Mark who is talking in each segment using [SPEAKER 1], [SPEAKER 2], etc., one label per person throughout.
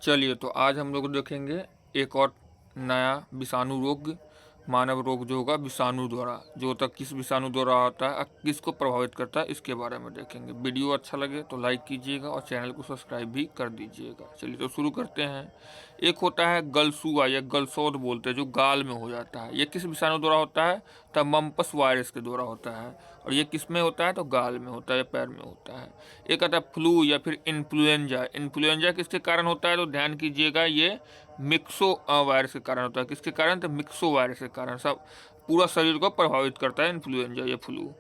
[SPEAKER 1] चलिए, तो आज हम लोग देखेंगे एक और नया विषाणु रोग, मानव रोग जो होगा विषाणु द्वारा, जो होता है किस विषाणु द्वारा होता है और किसको प्रभावित करता है, इसके बारे में देखेंगे। वीडियो अच्छा लगे तो लाइक कीजिएगा और चैनल को सब्सक्राइब भी कर दीजिएगा। चलिए, तो शुरू करते हैं। एक होता है गलसुआ या गलसौद बोलते हैं, जो गाल में हो जाता है। ये किस विषाणु द्वारा होता है? तब मम्पस वायरस के द्वारा होता है। और ये किस में होता है? तो गाल में होता है या पैर में होता है। एक आता है फ्लू या फिर इन्फ्लुएंजा। इन्फ्लुएंजा किसके कारण होता है? तो ध्यान कीजिएगा, ये मिक्सो वायरस के कारण होता है। किसके कारण? तो मिक्सो वायरस के कारण। सब पूरा शरीर को प्रभावित करता है इन्फ्लुएंजा या फ्लू।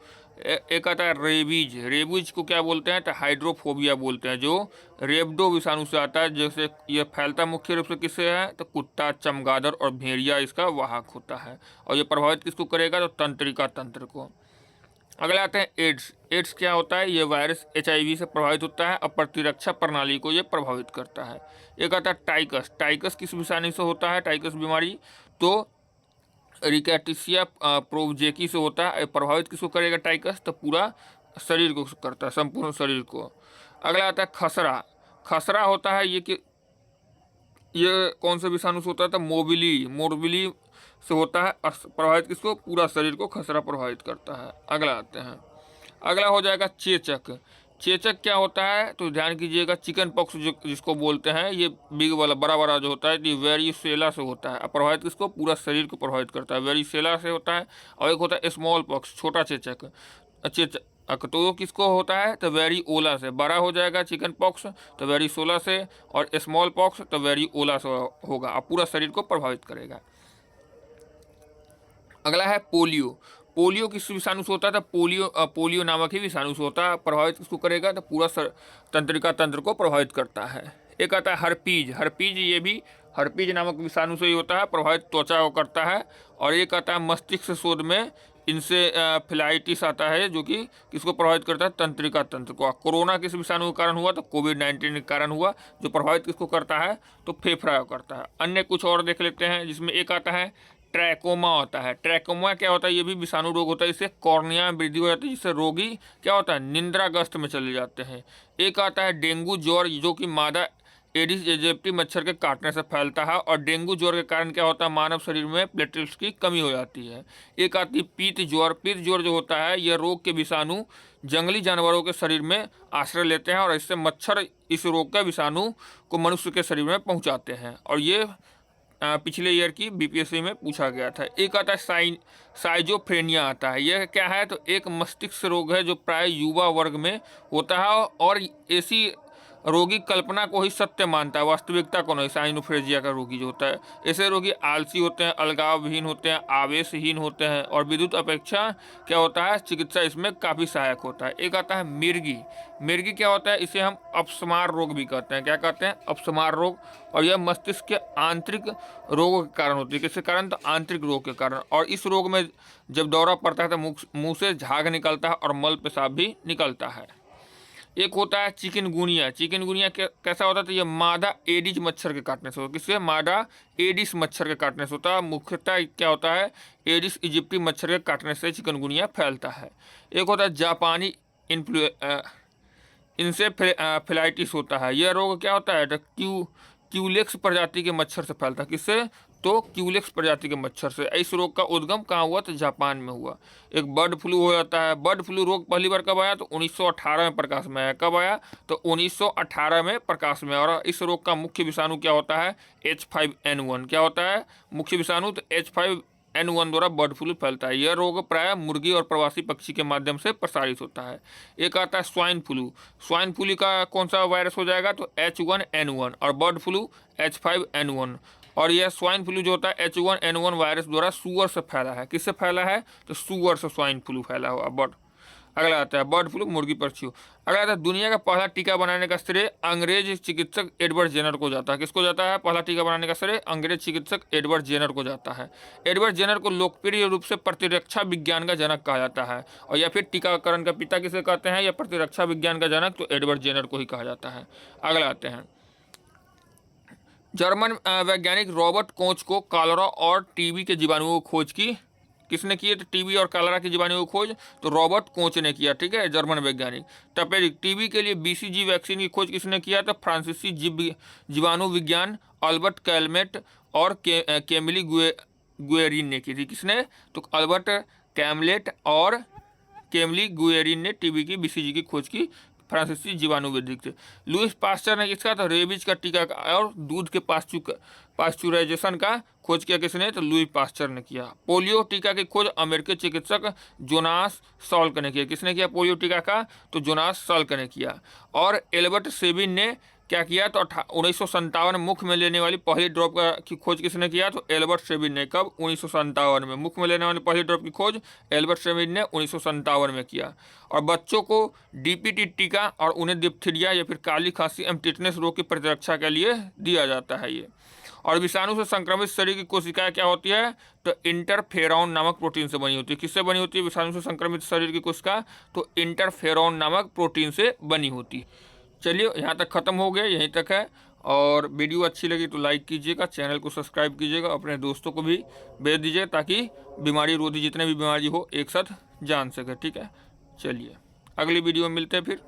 [SPEAKER 1] एक आता है रेबीज। रेबीज को क्या बोलते हैं? तो हाइड्रोफोबिया बोलते हैं, जो रेबडो विषाणु से आता है। जैसे ये फैलता मुख्य रूप से किससे है? तो कुत्ता, चमगादड़ और भेड़िया इसका वाहक होता है। और ये प्रभावित किसको करेगा? तो तंत्रिका तंत्र को। अगला आते हैं एड्स। एड्स क्या होता है? ये वायरस HIV से प्रभावित होता है और प्रतिरक्षा प्रणाली को ये प्रभावित करता है। एक आता है टाइकस। टाइकस किस विषाणु से होता है? टाइकस बीमारी तो रिकेटिसिया प्रोजेकी से होता है। प्रभावित किसको करेगा टाइकस? तो पूरा शरीर को करता है, संपूर्ण शरीर को। अगला आता है खसरा। खसरा होता है ये कौन सा विषाणु से होता है? तो मोबिली मोरबिली से होता है। प्रभावित किसको? पूरा शरीर को खसरा प्रभावित करता है। अगला आते हैं, अगला हो जाएगा चेचक। चेचक क्या होता है? तो ध्यान कीजिएगा, चिकन पॉक्स जो जिसको बोलते हैं, ये बिग वाला बड़ा बड़ा जो होता है, ये वेरिसेला से होता है। प्रभावित किसको? पूरा शरीर को प्रभावित करता है, वेरिसेला से होता है। और एक होता है स्मॉल पॉक्स, छोटा चेचक। चेचक तो वो किसको होता है? तो वेरिओला से। बड़ा हो जाएगा चिकन पॉक्स तो वेरिसोला से, और स्मॉल पॉक्स तो वेरिओला से होगा और पूरा शरीर को प्रभावित करेगा। अगला है पोलियो। पोलियो किस विषाणु से होता है? तो पोलियो नामक ही विषाणु से होता है। प्रभावित किसको करेगा? तो पूरा तंत्रिका तंत्र को प्रभावित करता है। एक आता है हर्पीज। हर्पीज ये भी हर्पीज नामक विषाणु से ही होता है, प्रभावित त्वचा को करता है। और एक आता है मस्तिष्क शोध में, इनसे फिलाइटिस आता है, जो कि किसको प्रभावित करता है? तंत्रिका तंत्र को। कोरोना किस विषाणु के कारण हुआ? तो कोविड-19 के कारण हुआ, जो प्रभावित किसको करता है? तो फेफड़ा को करता है। अन्य कुछ और देख लेते हैं, जिसमें एक आता है ट्रैकोमा होता है। ट्रैकोमा क्या होता है? ये भी विषाणु रोग होता है। इससे कॉर्निया में वृद्धि हो जाती है, जिससे रोगी क्या होता है? निंद्राग्रस्त में चले जाते हैं। एक आता है डेंगू ज्वर, जो कि मादा एडिस एजिप्टी मच्छर के काटने से फैलता है। और डेंगू ज्वर के कारण क्या होता है? मानव शरीर में प्लेटलेट्स की कमी हो जाती है। एक आती है पीत ज्वर। पीत ज्वर जो होता है, यह रोग के विषाणु जंगली जानवरों के शरीर में आश्रय लेते हैं, और इससे मच्छर इस रोग का विषाणु को मनुष्य के शरीर में पहुँचाते हैं। और ये पिछले ईयर की BPSC में पूछा गया था। एक आता है साइजोफ्रेनिया आता है। यह क्या है? तो एक मस्तिष्क रोग है, जो प्राय युवा वर्ग में होता है, और ऐसी रोगी कल्पना को ही सत्य मानता है, वास्तविकता को नहीं। साइनोफ्रेजिया का रोगी जो होता है, ऐसे रोगी आलसी होते हैं, अलगावहीन होते हैं, आवेशहीन होते हैं, और विद्युत अपेक्षा क्या होता है? चिकित्सा इसमें काफ़ी सहायक होता है। एक आता है मिर्गी। मिर्गी क्या होता है? इसे हम अपस्मार रोग भी कहते हैं। क्या कहते हैं? अपस्मार रोग। और यह मस्तिष्क के आंतरिक रोगों के कारण होती है। किसके कारण? तो आंतरिक रोग के कारण। और इस रोग में जब दौरा पड़ता है तो मुंह से झाग निकलता है और मल पेशाब भी निकलता है। एक होता है चिकनगुनिया। चिकनगुनिया कैसा होता है? तो ये मादा एडिस मच्छर के काटने से होता है। किससे? मादा एडिस मच्छर के काटने से होता है। मुख्यतः क्या होता है? एडिस इजिप्टी मच्छर के काटने से चिकनगुनिया फैलता है। एक होता है जापानी इंसेफेलाइटिस होता है। यह रोग क्या होता है? तो क्यूलेक्स प्रजाति के मच्छर से फैलता है। किससे? तो क्यूलेक्स प्रजाति के मच्छर से। इस रोग का उद्गम कहाँ हुआ? तो जापान में हुआ। एक बर्ड फ्लू हो जाता है। बर्ड फ्लू रोग पहली बार कब आया? तो 1918 में प्रकाश में आया। कब आया? तो 1918 में प्रकाश में। और इस रोग का मुख्य विषाणु क्या होता है? H5N1। क्या होता है मुख्य विषाणु? तो H5N1 द्वारा बर्ड फ्लू फैलता है। यह रोग प्राय मुर्गी और प्रवासी पक्षी के माध्यम से प्रसारित होता है। एक आता है स्वाइन फ्लू। स्वाइन फ्लू का कौन सा वायरस हो जाएगा? तो H1N1। और बर्ड फ्लू H5N1। और यह स्वाइन फ्लू जो होता है H1N1 वायरस द्वारा सुअर से फैला है। किससे फैला है? तो सुअर से स्वाइन फ्लू फैला हुआ बर्ड। अगला आता है बर्ड फ्लू मुर्गी पक्षियों। अगला आता है दुनिया का पहला टीका बनाने का श्रेय अंग्रेज चिकित्सक एडवर्ड जेनर को जाता है। किसको जाता है? पहला टीका बनाने का श्रेय अंग्रेज चिकित्सक एडवर्ड जेनर को जाता है। एडवर्ड जेनर को लोकप्रिय रूप से प्रतिरक्षा विज्ञान का जनक कहा जाता है। और या फिर टीकाकरण का पिता किसे कहते हैं? या प्रतिरक्षा विज्ञान का जनक तो एडवर्ड जेनर को ही कहा जाता है। अगला आते हैं, जर्मन वैज्ञानिक रॉबर्ट कोच को कॉलरा और TB के जीवाणुओं की खोज की किसने किए? तो टीबी और कलरा की जीवाणु की खोज तो रॉबर्ट कोच ने किया, ठीक है, जर्मन वैज्ञानिक। तपेदिक, टीबी के लिए बीसीजी वैक्सीन की खोज किसने किया? तो फ्रांसीसी जीवाणु विज्ञान अल्बर्ट कैलमेट और केमिली गुएरिन ने की थी। किसने? तो अल्बर्ट कैमलेट और केमली गुएरिन ने टीबी की बीसीजी की खोज की, फ्रांसीसी जीवाणुविद थे। लुईस पास्चर ने किसका? तो रेबीज का टीका और दूध के पास्चुराइजेशन का खोज किया। किसने? तो लुईस पास्चर ने किया। पोलियो टीका की खोज अमेरिकी चिकित्सक जोनास सॉल्क ने किया। किसने किया पोलियो टीका का? तो जोनास सॉल्क ने किया। और एल्बर्ट सेबिन ने क्या किया? तो 1957 में मुख में लेने वाली पहली ड्रॉप की खोज किसने किया? तो एल्बर्ट सेबिन ने। कब? 1957 में। मुख में लेने वाली पहली ड्रॉप की खोज एल्बर्ट सेबिन ने 1957 में किया। और बच्चों को डीपीटी टीका और उन्हें डिप्थीरिया या फिर काली खांसी एवं टिटनेस रोग की प्रतिरक्षा के लिए दिया जाता है ये। और विषाणु से संक्रमित शरीर की कोशिकाएं क्या होती है? तो इंटरफेरॉन नामक प्रोटीन से बनी होती है। किससे बनी होती है विषाणु से संक्रमित शरीर की कोशिका? तो इंटरफेरॉन नामक प्रोटीन से बनी होती है। चलिए यहाँ तक ख़त्म हो गया, यहीं तक है। और वीडियो अच्छी लगी तो लाइक कीजिएगा, चैनल को सब्सक्राइब कीजिएगा, अपने दोस्तों को भी भेज दीजिए ताकि बीमारी रोधी जितने भी बीमारी हो एक साथ जान सके, ठीक है। चलिए अगली वीडियो में मिलते हैं फिर।